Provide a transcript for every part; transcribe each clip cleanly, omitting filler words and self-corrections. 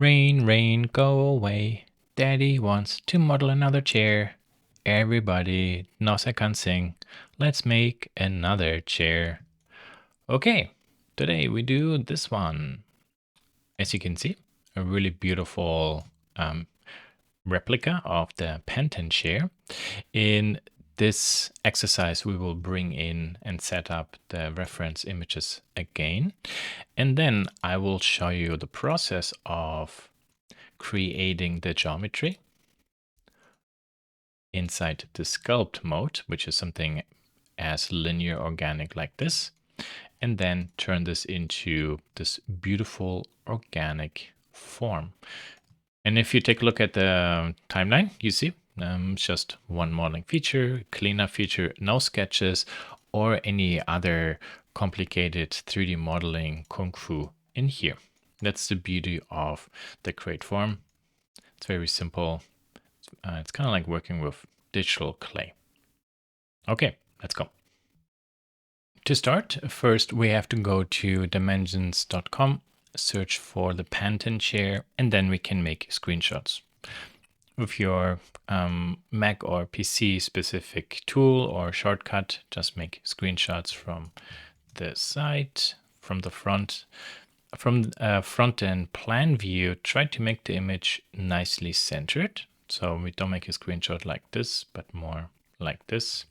Rain, rain, go away. Daddy wants to model another chair. Everybody knows I can't sing. Let's make another chair. Okay, today we do this one. As you can see, a really beautiful replica of the Panton Chair. In this exercise, we will bring in and set up the reference images again. And then I will show you the process of creating the geometry inside the sculpt mode, which is something as linear organic like this, and then turn this into this beautiful organic form. And if you take a look at the timeline, you see just one modeling feature, cleanup feature, no sketches or any other complicated 3D modeling kung fu in here. That's the beauty of the Create form. It's very simple. It's kind of like working with digital clay. Okay, let's go. To start, first we have to go to dimensions.com, search for the Panton Chair, and then we can make screenshots. With your Mac or PC specific tool or shortcut, just make screenshots from the side, from the front. From front end plan view, try to make the image nicely centered. So we don't make a screenshot like this, but more like this.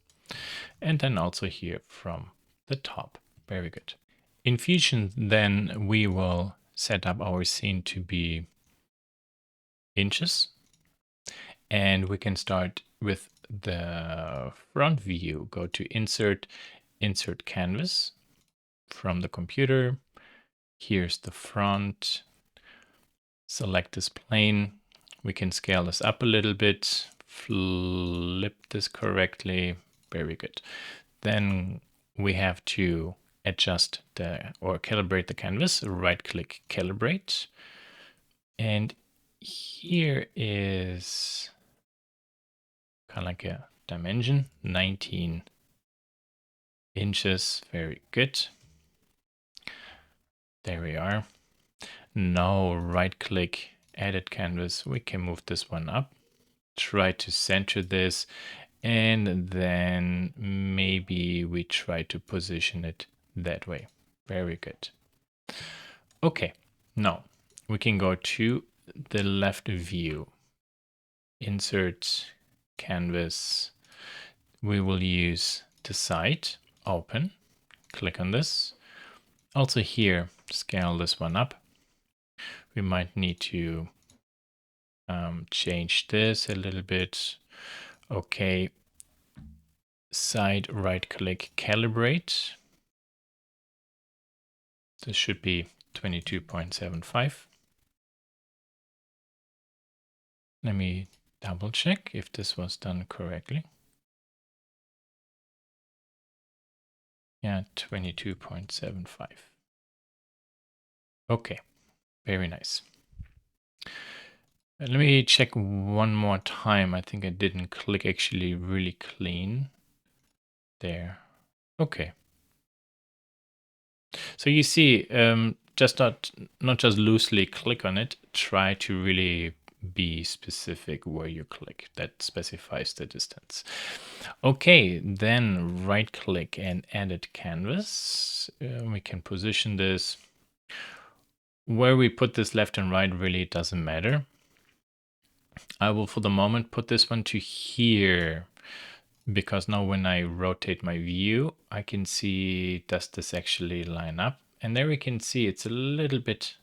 And then also here from the top. Very good. In Fusion, then we will set up our scene to be inches. And we can start with the front view. Go to Insert, Insert Canvas from the computer. Here's the front. Select this plane. We can scale this up a little bit, flip this correctly. Very good. Then we have to adjust or calibrate the canvas. Right click, calibrate. And here is kind of like a dimension, 19 inches. Very good. There we are. Now right click, edit canvas. We can move this one up. Try to center this, and then maybe we try to position it that way. Very good. Okay, now we can go to the left view. Insert canvas. We will use the side, open, click on this. Also here, scale this one up. We might need to change this a little bit. Okay, side right click, calibrate. This should be 22.75. Let me double check if this was done correctly. Yeah, 22.75. Okay, very nice. Let me check one more time. I think I didn't click actually really clean. There. Okay. So you see, just not just loosely click on it, try to really be specific where you click. That specifies the distance. Okay, then right click and edit canvas. We can position this. Where we put this left and right really doesn't matter. I will for the moment put this one to here, because now when I rotate my view, I can see, does this actually line up? And there we can see it's a little bit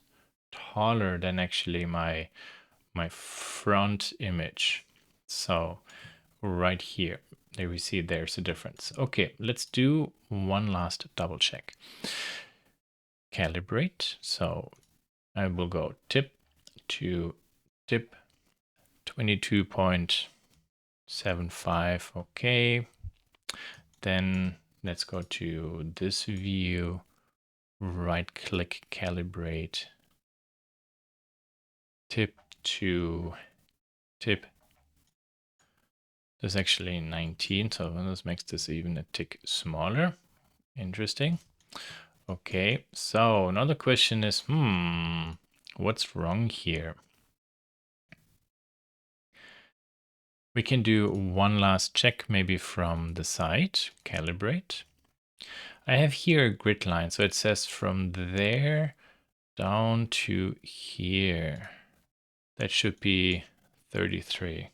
taller than actually my front image. So right here, there we see there's a difference. Okay, let's do one last double check. Calibrate. So I will go tip to tip, 22.75. Okay. Then let's go to this view, right click, calibrate, tip to tip. There's actually 19, so this makes this even a tick smaller. Interesting. Okay, so now the question is, What's wrong here? We can do one last check, maybe from the side, calibrate. I have here a grid line, so it says from there down to here. That should be 33.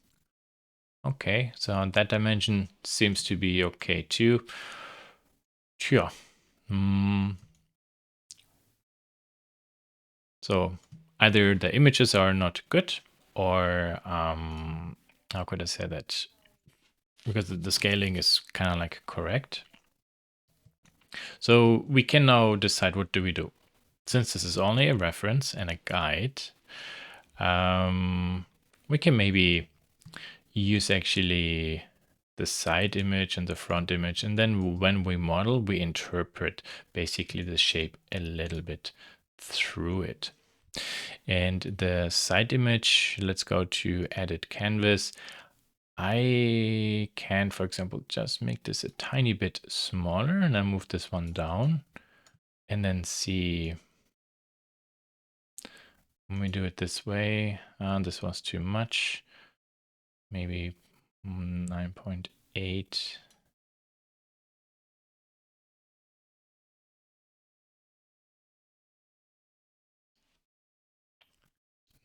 Okay, so that dimension seems to be okay too. Sure. So either the images are not good, or how could I say that? Because the scaling is kind of like correct. So we can now decide what do we do. Since this is only a reference and a guide, we can maybe use actually the side image and the front image, and then when we model, we interpret basically the shape a little bit through it. And the side image, let's go to edit canvas. I can, for example, just make this a tiny bit smaller, and then move this one down, and then see when we do it this way. This was too much. Maybe 9.8.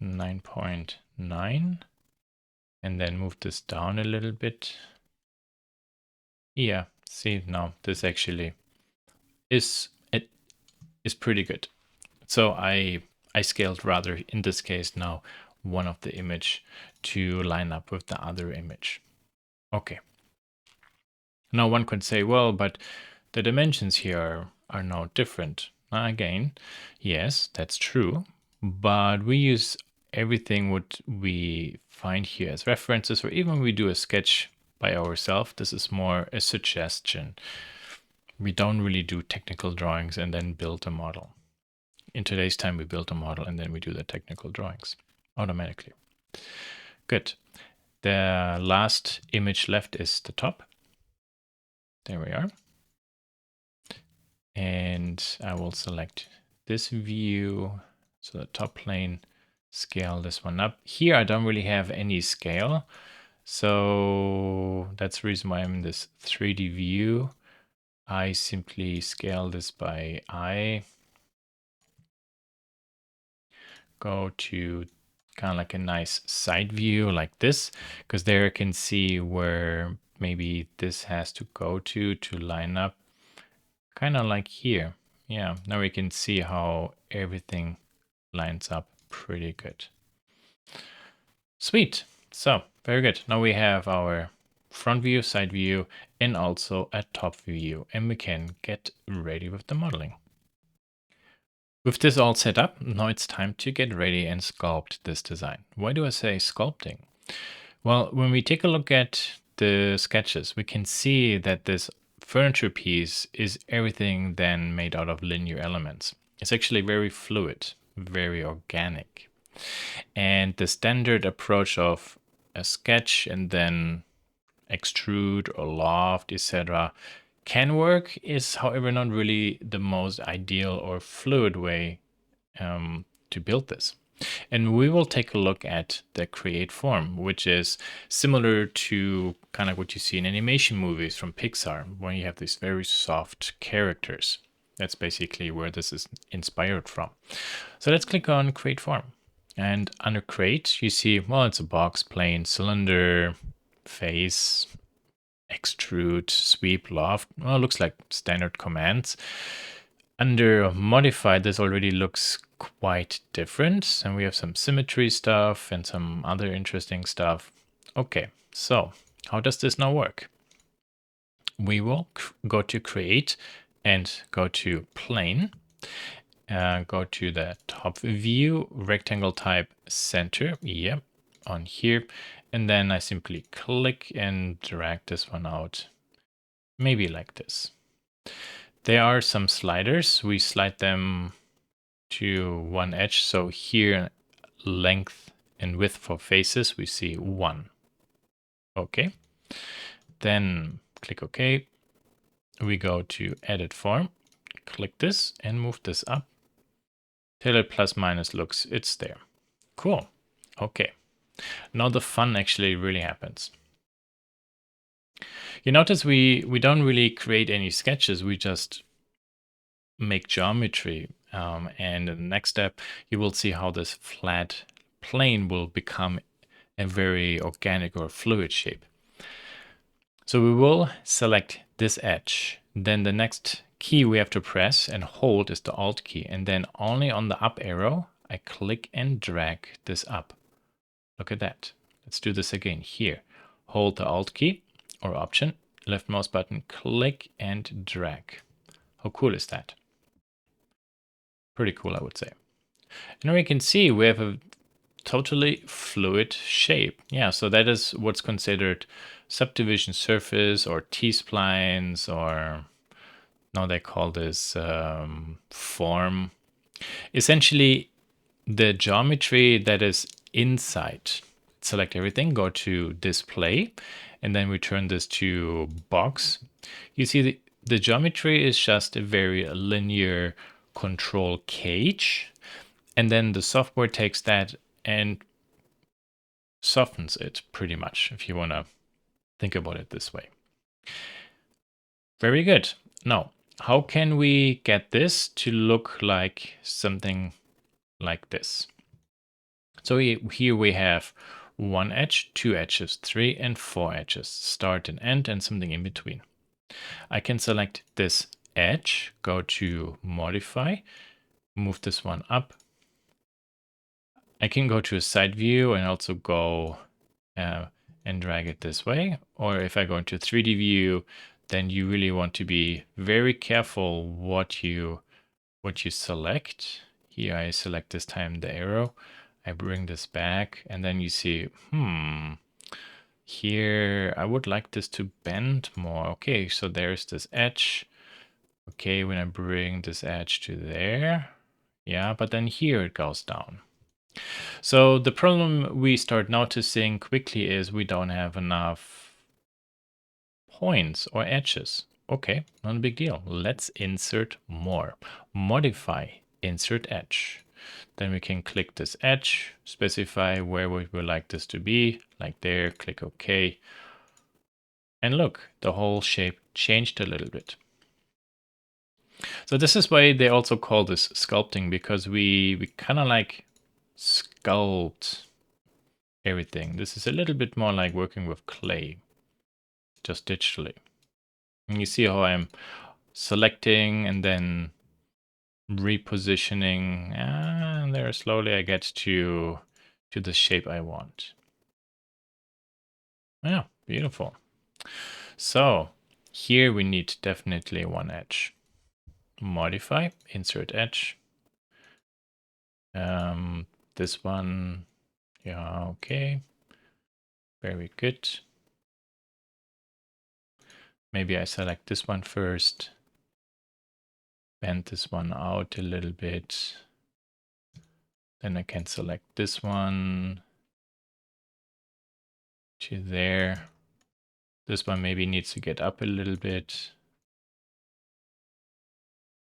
Nine 9.9, and then move this down a little bit. Yeah, see now this actually is pretty good. So I scaled rather in this case now one of the image to line up with the other image. Okay. Now one could say, well, but the dimensions here are now different. Again, yes, that's true, but we use everything what we find here as references, or even we do a sketch by ourselves. This is more a suggestion. We don't really do technical drawings and then build a model. In today's time, we build a model and then we do the technical drawings automatically. Good. The last image left is the top. There we are. And I will select this view. So the top plane, scale this one up. Here, I don't really have any scale. So that's the reason why I'm in this 3D view. I simply scale this by eye. Go to kind of like a nice side view like this, because there I can see where maybe this has to go to line up, kind of like here. Yeah, now we can see how everything lines up pretty good. Sweet. So very good. Now we have our front view, side view, and also a top view, and we can get ready with the modeling. With this all set up, now it's time to get ready and sculpt this design. Why do I say sculpting? Well, when we take a look at the sketches, we can see that this furniture piece is everything then made out of linear elements. It's actually very fluid, very organic. And the standard approach of a sketch and then extrude or loft, etc., can work, is however not really the most ideal or fluid way to build this. And we will take a look at the create form, which is similar to kind of what you see in animation movies from Pixar, when you have these very soft characters. That's basically where this is inspired from. So let's click on create form. And under create, you see, well, it's a box, plane, cylinder, face, extrude, sweep, loft. Well, it looks like standard commands. Under modify, this already looks quite different, and we have some symmetry stuff and some other interesting stuff. Okay, so how does this now work? We will go to create and go to plane, go to the top view, rectangle type center, yep, on here, and then I simply click and drag this one out, maybe like this. There are some sliders. We slide them to one edge. So here, length and width for faces, we see 1. Okay. Then click OK. We go to edit form, click this and move this up till it plus minus looks, it's there. Cool. Okay. Now the fun actually really happens. You notice we don't really create any sketches. We just make geometry. And in the next step, you will see how this flat plane will become a very organic or fluid shape. So we will select this edge. Then the next key we have to press and hold is the Alt key. And then only on the up arrow, I click and drag this up. Look at that. Let's do this again here. Hold the Alt key or Option, left mouse button, click and drag. How cool is that? Pretty cool, I would say. And now we can see we have a totally fluid shape. Yeah, so that is what's considered subdivision surface or T-splines, or now they call this form. Essentially, the geometry that is inside. Select everything, go to display, and then we turn this to box. You see the geometry is just a very linear control cage. And then the software takes that and softens it pretty much, if you want to think about it this way. Very good. Now, how can we get this to look like something like this? So here we have one edge, two edges, three and four edges, start and end, and something in between. I can select this edge, go to modify, move this one up. I can go to a side view and also go and drag it this way. Or if I go into 3D view, then you really want to be very careful what you select. Here I select this time the arrow. I bring this back and then you see, here I would like this to bend more. Okay, so there's this edge. Okay, when I bring this edge to there, yeah, but then here it goes down. So the problem we start noticing quickly is we don't have enough points or edges. Okay, not a big deal. Let's insert more. Modify, insert edge. Then we can click this edge, specify where we would like this to be, like there, click OK. And look, the whole shape changed a little bit. So this is why they also call this sculpting, because we kind of like sculpt everything. This is a little bit more like working with clay, just digitally. And you see how I'm selecting and then repositioning, and there slowly I get to the shape I want. Yeah, beautiful. So here we need definitely one edge. Modify, insert edge. This one, yeah, okay. Very good. Maybe I select this one first. Bend this one out a little bit. Then I can select this one to there. This one maybe needs to get up a little bit.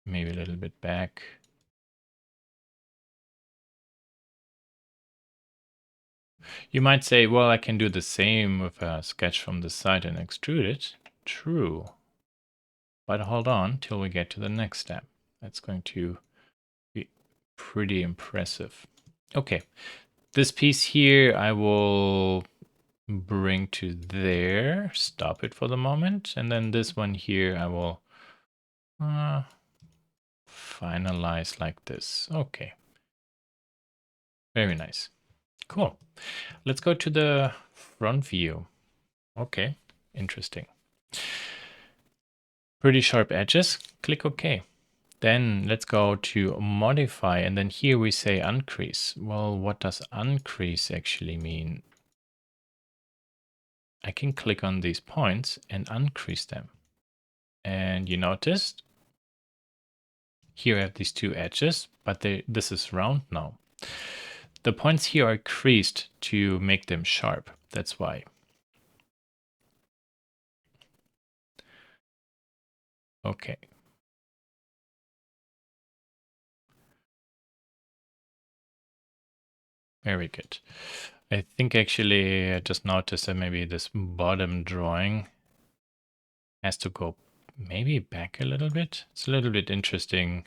Maybe a little bit back. You might say, well, I can do the same with a sketch from the side and extrude it. True. But hold on till we get to the next step. That's going to be pretty impressive. Okay, this piece here I will bring to there, stop it for the moment, and then this one here I will finalize like this. Okay, very nice. Cool. Let's go to the front view. Okay, interesting. Pretty sharp edges. Click OK. Then let's go to modify, and then here we say uncrease. Well, what does uncrease actually mean? I can click on these points and uncrease them. And you noticed here I have these two edges, but this is round now. The points here are creased to make them sharp. That's why. Okay. Very good. I think actually I just noticed that maybe this bottom drawing has to go maybe back a little bit. It's a little bit interesting.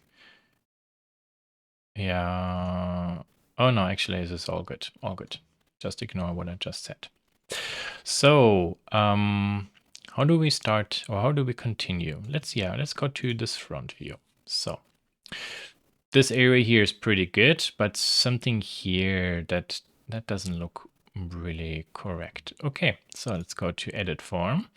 Yeah. Oh no, actually this is all good. All good. Just ignore what I just said. So, how do we start or how do we continue? Let's go to this front view. So, this area here is pretty good, but something here that doesn't look really correct. Okay, so let's go to edit form.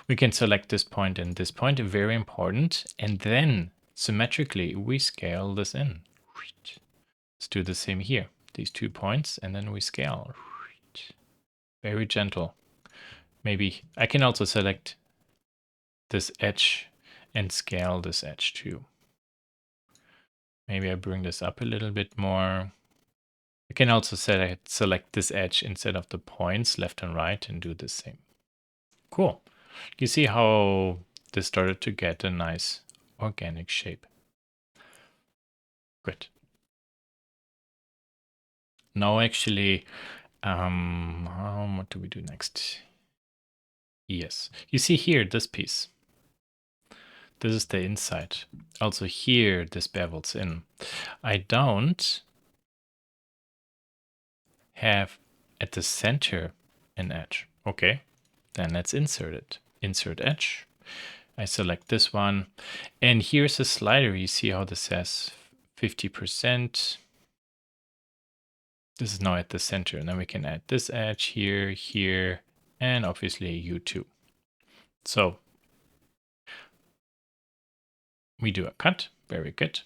We can select this point and this point, very important, and then symmetrically we scale this in. Let's do the same here. These 2 points, and then we scale. Very gentle. Maybe I can also select this edge and scale this edge too. Maybe I bring this up a little bit more. I can also select this edge instead of the points left and right and do the same. Cool. You see how this started to get a nice organic shape. Good. Now actually, what do we do next? Yes, you see here this piece. This is the inside. Also here, this bevels in. I don't have at the center an edge. Okay, then let's insert it. Insert edge. I select this one. And here's a slider. You see how this says 50%. This is now at the center. And then we can add this edge here, here, and obviously U2. So we do a cut. Very good.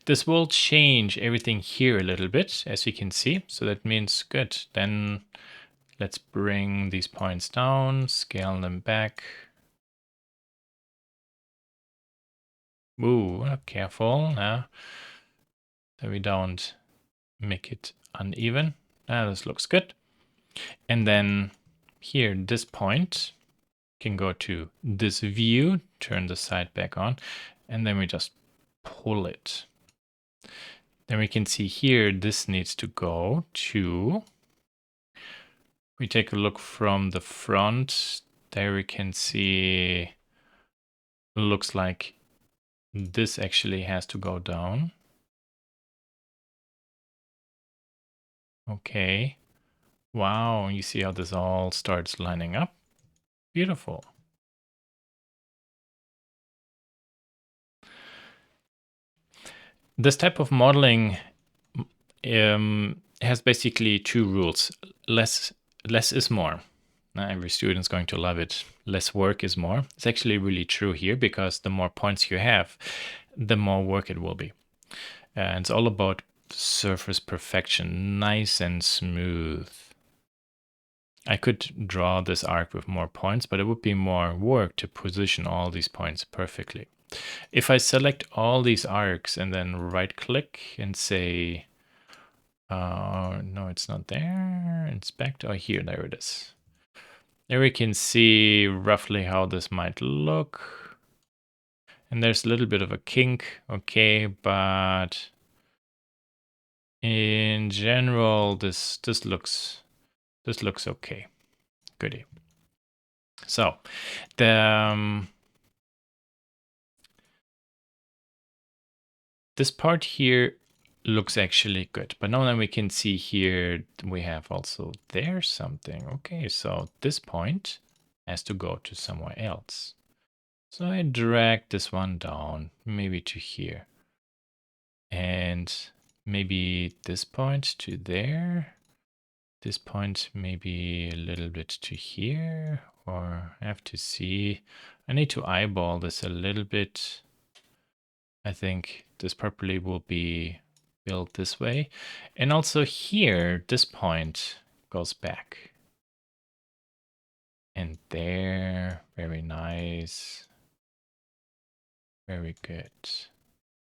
This will change everything here a little bit, as you can see. So that means good. Then let's bring these points down, scale them back. Ooh, careful now. That we don't make it uneven. This looks good. And then here, this point can go to this view, turn the side back on, and then we just pull it. Then we can see here, this needs to go to, we take a look from the front, there we can see, looks like this actually has to go down. Okay. Wow, you see how this all starts lining up? Beautiful. This type of modeling has basically 2 rules. Less is more. Every student's going to love it. Less work is more. It's actually really true here because the more points you have, the more work it will be. And it's all about surface perfection, nice and smooth. I could draw this arc with more points, but it would be more work to position all these points perfectly. If I select all these arcs and then right click and say, no, it's not there, inspect, oh, here, there it is. There we can see roughly how this might look. And there's a little bit of a kink, okay, but in general, this looks okay. Goody. So the this part here looks actually good, but now then we can see here we have also there something. Okay, so this point has to go to somewhere else. So I drag this one down, maybe to here. And maybe this point to there. This point maybe a little bit to here, or I have to see. I need to eyeball this a little bit. I think this probably will be built this way. And also here, this point goes back. And there, very nice. Very good.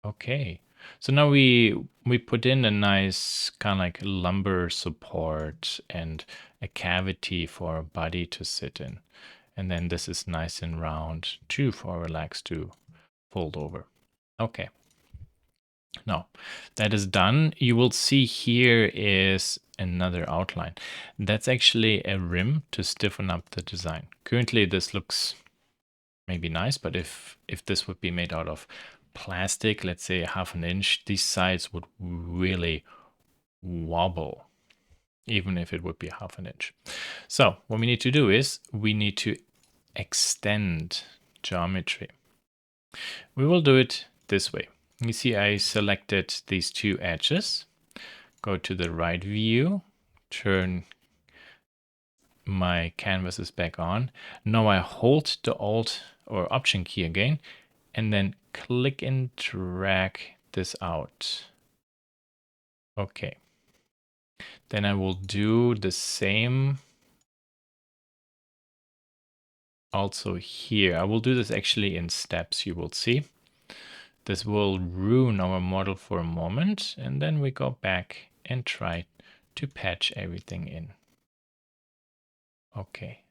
Okay. So now we put in a nice kind of like lumbar support and a cavity for a body to sit in. And then this is nice and round too for our legs to fold over. Okay. Now that is done. You will see here is another outline. That's actually a rim to stiffen up the design. Currently this looks maybe nice, but if this would be made out of plastic, let's say 1/2 inch, these sides would really wobble, even if it would be 1/2 inch. So what we need to do is we need to extend geometry. We will do it this way. You see I selected these two edges, go to the right view, turn my canvases back on. Now I hold the Alt or Option key again, and then click and drag this out. Okay. Then I will do the same also here. I will do this actually in steps, you will see. This will ruin our model for a moment, and then we go back and try to patch everything in. Okay,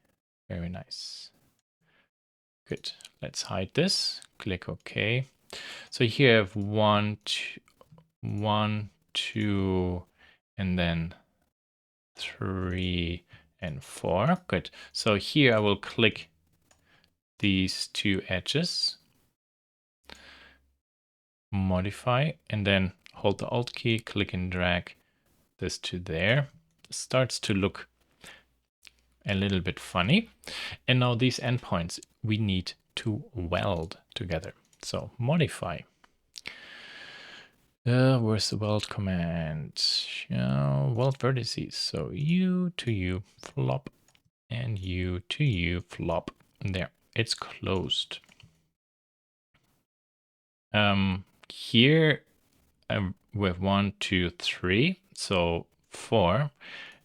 very nice. Good. Let's hide this. Click OK. So here I have 1, 2, and then 3 and 4. Good. So here I will click these two edges, modify, and then hold the Alt key, click and drag this to there. It starts to look a little bit funny. And now these endpoints we need to weld together. So modify. Where's the weld command? Weld vertices. So U to U flop and U to U flop. There, it's closed. Here we have 1, 2, 3, so 4.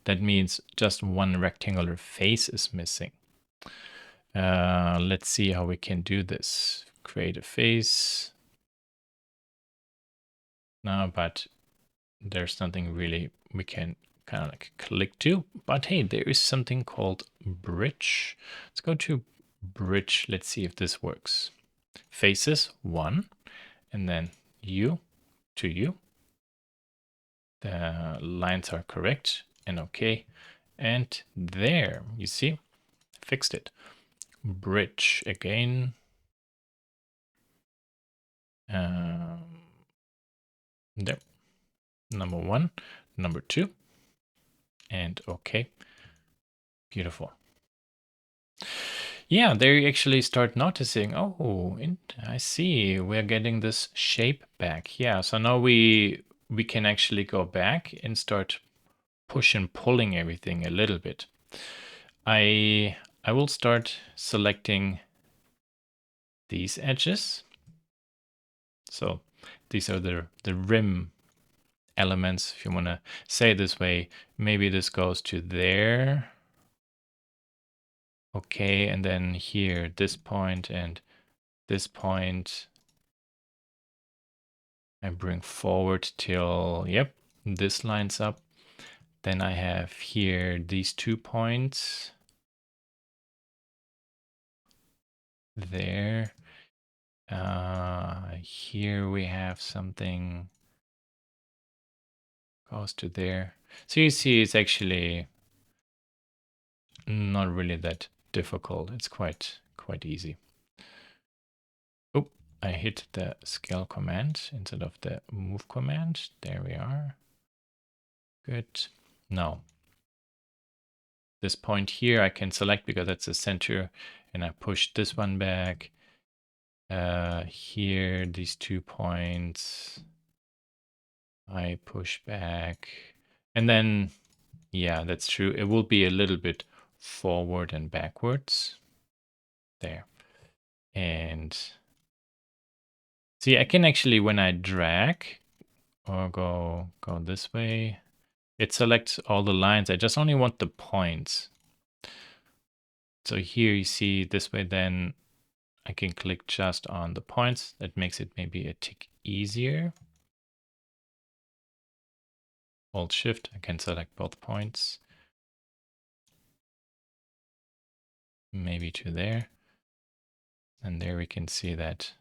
That means just one rectangular face is missing. Let's see how we can do this. Create a face. No, but there's nothing really we can kind of like click to. But hey, there is something called bridge. Let's go to bridge. Let's see if this works. Faces 1, and then U to U. The lines are correct and okay. And there, you see, fixed it. Bridge again. There. Number 1, number 2, and okay. Beautiful. Yeah, there you actually start noticing, oh, I see, we're getting this shape back. Yeah, so now we can actually go back and start push and pulling everything a little bit. I will start selecting these edges. So these are the rim elements, if you want to say it this way. Maybe this goes to there. Okay, and then here, this point and this point. I bring forward till, yep, this lines up. Then I have here these 2 points. There. Here we have something goes to there. So you see it's actually not really that difficult. It's quite easy. Oh, I hit the scale command instead of the move command. There we are. Good. Now, this point here I can select because that's the center, and I push this one back. Here, these 2 points, I push back. And then, yeah, that's true. It will be a little bit forward and backwards. There. And see, I can actually, when I drag or go this way, it selects all the lines. I just only want the points. So here you see this way, then I can click just on the points. That makes it maybe a tick easier. Alt Shift, I can select both points. Maybe to there. And there we can see that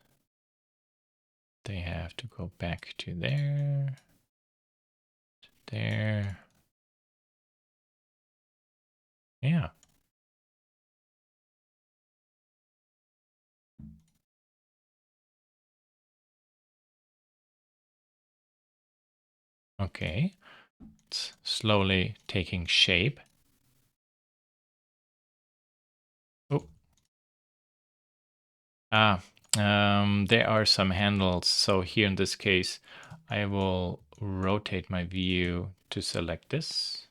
they have to go back to there, there, Okay, it's slowly taking shape. Oh, there are some handles. So here in this case, I will rotate my view to select this.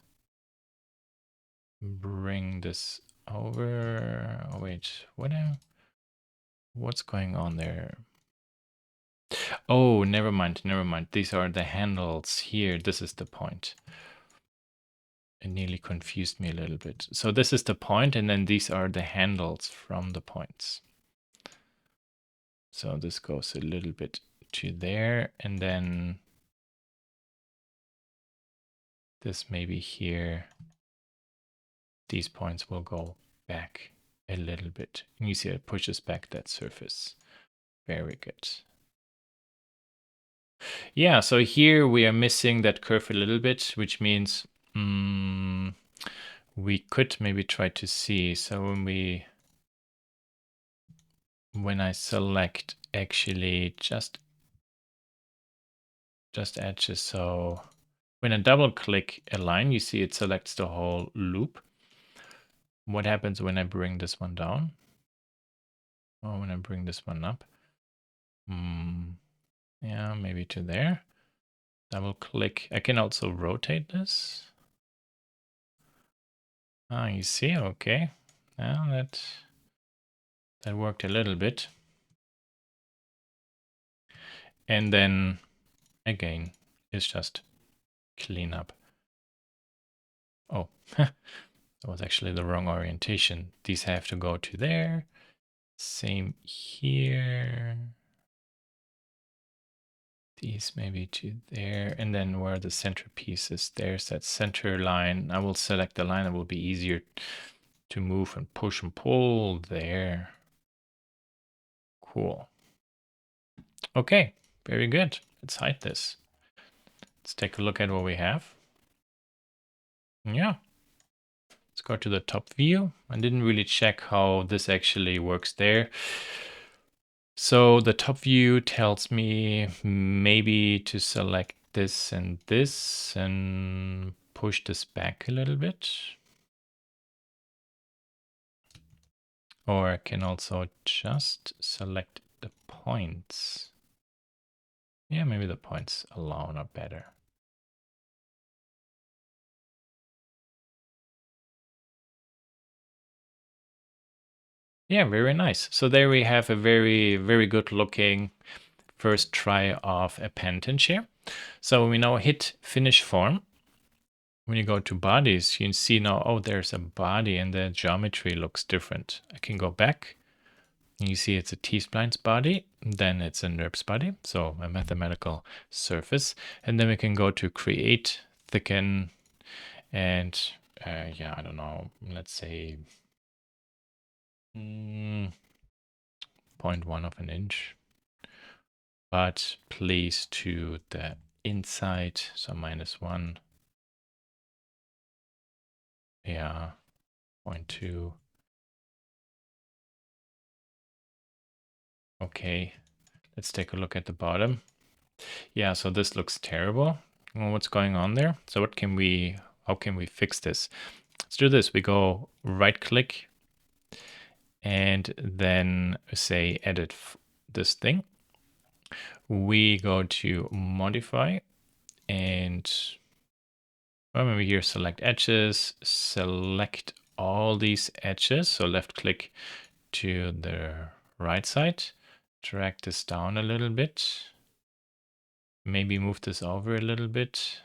Bring this over. Oh, wait, what's going on there? Oh, never mind, never mind. These are the handles here. This is the point. It nearly confused me a little bit. So this is the point, and then these are the handles from the points. So this goes a little bit to there, and then this maybe here. These points will go back a little bit. And you see it pushes back that surface. Very good. Yeah, so here we are missing that curve a little bit, which means we could maybe try to see. So when I select actually just edges, so when I double click a line, you see it selects the whole loop. What happens when I bring this one down? Oh, when I bring this one up? Yeah, maybe to there. Double click. I can also rotate this. Ah, you see, okay. Now that worked a little bit. And then again, it's just clean up. Oh, that was actually the wrong orientation. These have to go to there. Same here. These maybe to there. And then where the centerpiece is, there's that center line. I will select the line that will be easier to move and push and pull there. Cool. Okay, very good. Let's hide this. Let's take a look at what we have. Yeah. Let's go to the top view. I didn't really check how this actually works there. So the top view tells me maybe to select this and push this back a little bit. Or I can also just select the points. Yeah, maybe the points alone are better. Yeah, very nice. So there we have a very, very good looking first try of a Panton Chair. So when we now hit finish form, when you go to bodies, you can see now, oh, there's a body and the geometry looks different. I can go back and you see it's a T-splines body, then it's a NURBS body, so a mathematical surface. And then we can go to create, thicken, and yeah, I don't know, let's say 0.1 of an inch. But please to the inside, so -1. Yeah, 0.2. Okay, let's take a look at the bottom. Yeah, so this looks terrible. Well, what's going on there? So how can we fix this? Let's do this. We go right click and then say edit this thing. We go to modify and maybe here select edges, select all these edges. So left click to the right side, drag this down a little bit, maybe move this over a little bit,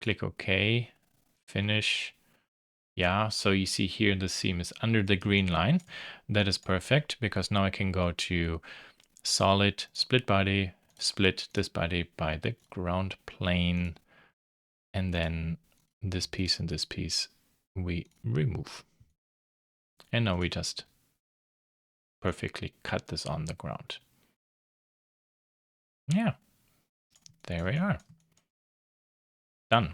click OK, finish. Yeah, so you see here the seam is under the green line. That is perfect because now I can go to solid, split body, split this body by the ground plane, and then this piece and this piece we remove. And now we just perfectly cut this on the ground. Yeah, there we are. Done.